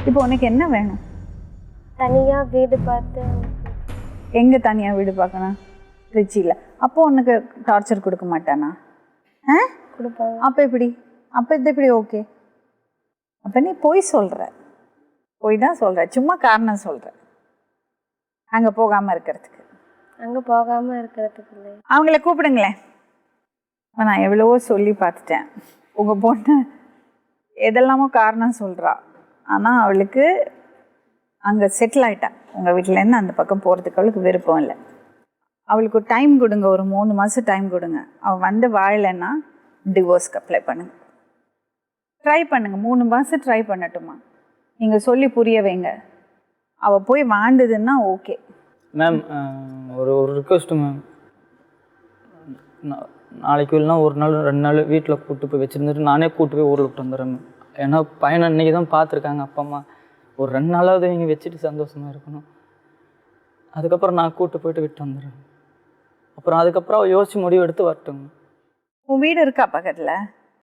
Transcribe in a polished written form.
இப்போ உனக்கு என்ன வேணும்? தனியாக வீடு பார்த்து. எங்கே தனியாக வீடு பார்க்கணும்? திருச்சியில். அப்போது உனக்கு டார்ச்சர் கொடுக்க மாட்டானா? கொடுப்பாங்க. அப்போ எப்படி? அப்போ இது எப்படி ஓகே? அப்போ நீ போய் சொல்கிற, போய் தான் சொல்கிற, சும்மா காரணம் சொல்கிற அங்கே போகாமல் இருக்கிறதுக்கு. அங்கே போகாமல் இருக்கிறதுக்கு இல்லை. அவங்கள கூப்பிடுங்களேன். நான் எவ்வளவோ சொல்லி பார்த்துட்டேன். உங்கள் பொண்ணு எதெல்லாமோ காரணம் சொல்கிறா, ஆனால் அவளுக்கு அங்கே செட்டில் ஆகிட்டா. உங்கள் வீட்டிலேருந்து அந்த பக்கம் போகிறதுக்கு அவளுக்கு விருப்பம் இல்லை. அவளுக்கு ஒரு டைம் கொடுங்க, ஒரு 3 மாதம் டைம் கொடுங்க. அவள் வந்து வாழலைன்னா டிவோர்ஸ்க்கு அப்ளை பண்ணுங்க. ட்ரை பண்ணுங்கள், 3 மாதம் ட்ரை பண்ணட்டுமா? நீங்கள் சொல்லி புரிய வைங்க. அவள் போய் வாழ்ந்ததுன்னா ஓகே. மேம் ஒரு ரிக்வெஸ்ட்டு மேம், நாளைக்கு இல்லைனா ஒரு நாள் 2 நாள் வீட்டில் கூப்பிட்டு போய் வச்சுருந்துட்டு நானே கூப்பிட்டு போய் ஊரில் விட்டு வந்துடுறேன் மேம். ஏன்னா பையனை அன்றைக்கி தான் பார்த்துருக்காங்க அப்பா அம்மா. ஒரு 2 நாளாவது இங்கே வச்சுட்டு சந்தோஷமாக இருக்கணும். அதுக்கப்புறம் நான் கூப்பிட்டு போயிட்டு விட்டு வந்துடுறேன். அப்புறம் அதுக்கப்புறம் யோசிச்சு முடிவு எடுத்து வரட்டுங்க. உன் வீடு இருக்கா பக்கத்தில்?